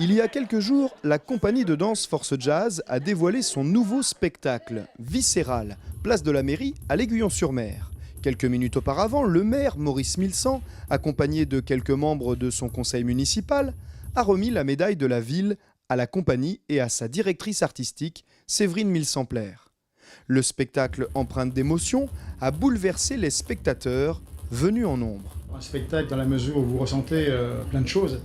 Il y a quelques jours, la compagnie de danse Force Jazz a dévoilé son nouveau spectacle, Viscéral, place de la mairie à l'Aiguillon-sur-Mer. Quelques minutes auparavant, le maire Maurice Milsan, accompagné de quelques membres de son conseil municipal, a remis la médaille de la ville à la compagnie et à sa directrice artistique, Séverine Milsan-Plaire. Le spectacle empreinte d'émotion a bouleversé les spectateurs venus en nombre. Un spectacle dans la mesure où vous ressentez plein de choses.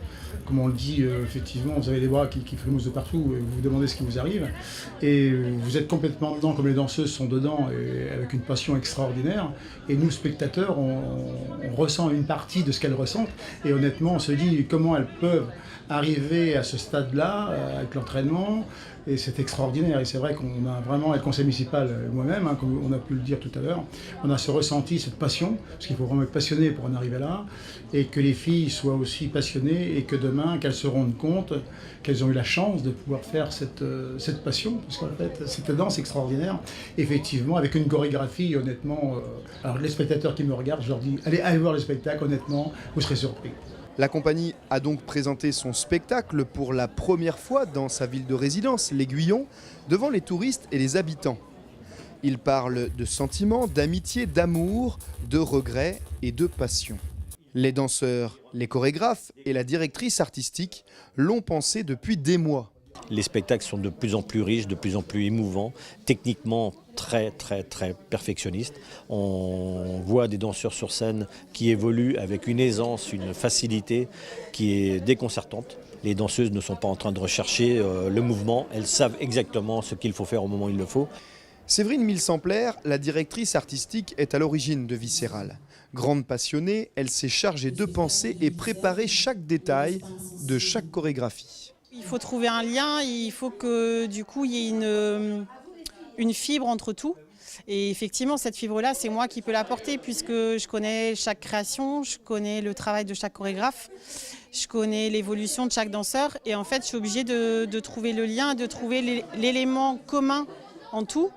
Comme on le dit, effectivement, vous avez les bras qui frémissent de partout, et vous vous demandez ce qui vous arrive. Et vous êtes complètement dedans, comme les danseuses sont dedans, et avec une passion extraordinaire. Et nous, spectateurs, on ressent une partie de ce qu'elles ressentent. Et honnêtement, on se dit comment elles peuvent arriver à ce stade-là, avec l'entraînement. Et c'est extraordinaire. Et c'est vrai qu'on a vraiment, le conseil municipal, moi-même, comme on a pu le dire tout à l'heure, on a ce ressenti, cette passion, parce qu'il faut vraiment être passionné pour en arriver là, et que les filles soient aussi passionnées, et que demain, qu'elles se rendent compte qu'elles ont eu la chance de pouvoir faire cette passion, parce qu'en fait, cette danse extraordinaire, effectivement, avec une chorégraphie, honnêtement, alors les spectateurs qui me regardent, je leur dis, allez voir le spectacle, honnêtement, vous serez surpris. La compagnie a donc présenté son spectacle pour la première fois dans sa ville de résidence, l'Aiguillon, devant les touristes et les habitants. Il parle de sentiments, d'amitié, d'amour, de regrets et de passion. Les danseurs, les chorégraphes et la directrice artistique l'ont pensé depuis des mois. Les spectacles sont de plus en plus riches, de plus en plus émouvants, techniquement très perfectionnistes. On voit des danseurs sur scène qui évoluent avec une aisance, une facilité qui est déconcertante. Les danseuses ne sont pas en train de rechercher le mouvement, elles savent exactement ce qu'il faut faire au moment où il le faut. Séverine Milsan-Plaire, la directrice artistique, est à l'origine de Viscéral. Grande passionnée, elle s'est chargée de penser et préparer chaque détail de chaque chorégraphie. Il faut trouver un lien, il faut que du coup il y ait une fibre entre tout. Et effectivement, cette fibre-là, c'est moi qui peux l'apporter puisque je connais chaque création, je connais le travail de chaque chorégraphe, je connais l'évolution de chaque danseur. Et en fait, je suis obligée de trouver le lien, de trouver l'élément commun en tout.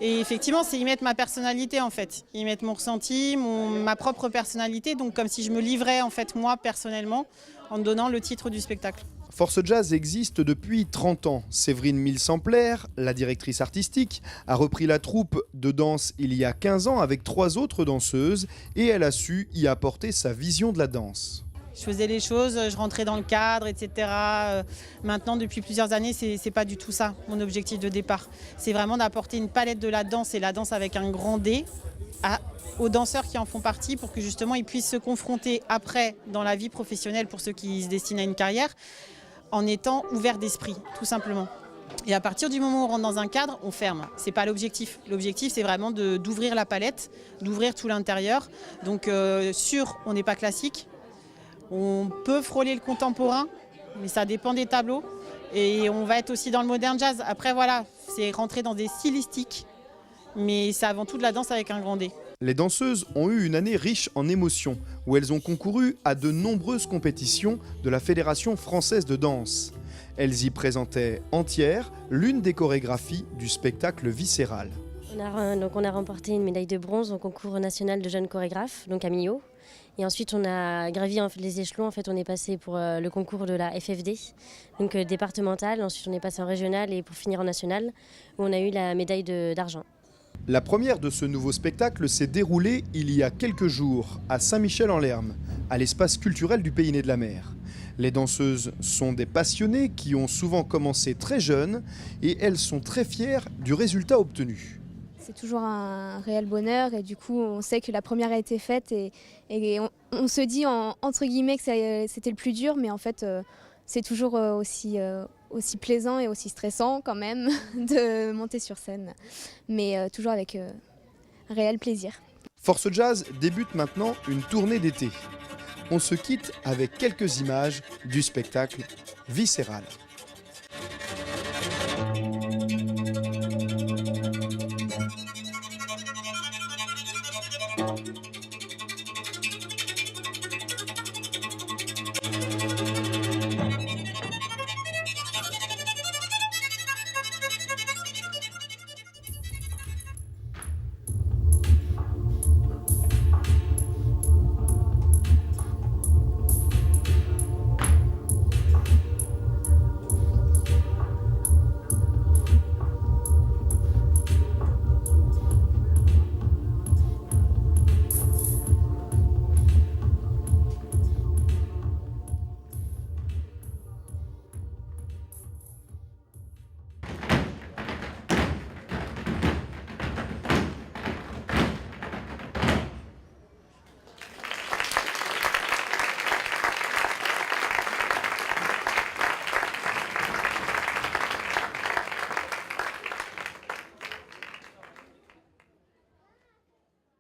Et effectivement, c'est y mettre ma personnalité en fait, y mettre mon ressenti, ma propre personnalité, donc comme si je me livrais en fait moi personnellement en donnant le titre du spectacle. Force Jazz existe depuis 30 ans. Séverine Milsan-Plaire, la directrice artistique, a repris la troupe de danse il y a 15 ans avec 3 autres danseuses et elle a su y apporter sa vision de la danse. Je faisais les choses, je rentrais dans le cadre, etc. Maintenant, depuis plusieurs années, c'est pas du tout ça, mon objectif de départ. C'est vraiment d'apporter une palette de la danse et la danse avec un grand D aux danseurs qui en font partie pour que justement ils puissent se confronter après dans la vie professionnelle pour ceux qui se destinent à une carrière en étant ouverts d'esprit, tout simplement. Et à partir du moment où on rentre dans un cadre, on ferme. C'est pas l'objectif. L'objectif, c'est vraiment d'ouvrir la palette, d'ouvrir tout l'intérieur. Donc on n'est pas classique. On peut frôler le contemporain, mais ça dépend des tableaux. Et on va être aussi dans le modern jazz. Après, voilà, c'est rentrer dans des stylistiques, mais c'est avant tout de la danse avec un grand D. Les danseuses ont eu une année riche en émotions, où elles ont concouru à de nombreuses compétitions de la Fédération française de danse. Elles y présentaient entière l'une des chorégraphies du spectacle Viscéral. On a remporté une médaille de bronze au concours national de jeunes chorégraphes, donc à Millau. Et ensuite, on a gravi les échelons. En fait, on est passé pour le concours de la FFD, donc départemental. Ensuite, on est passé en régional et pour finir en national, où on a eu la médaille d'argent. La première de ce nouveau spectacle s'est déroulée il y a quelques jours à Saint-Michel-en-Lerme, à l'espace culturel du Pays Né de la Mer. Les danseuses sont des passionnées qui ont souvent commencé très jeunes et elles sont très fières du résultat obtenu. C'est toujours un réel bonheur et du coup on sait que la première a été faite et on se dit entre guillemets que c'était le plus dur, mais en fait c'est toujours aussi plaisant et aussi stressant quand même de monter sur scène, mais toujours avec un réel plaisir. Force Jazz débute maintenant une tournée d'été. On se quitte avec quelques images du spectacle Viscéral.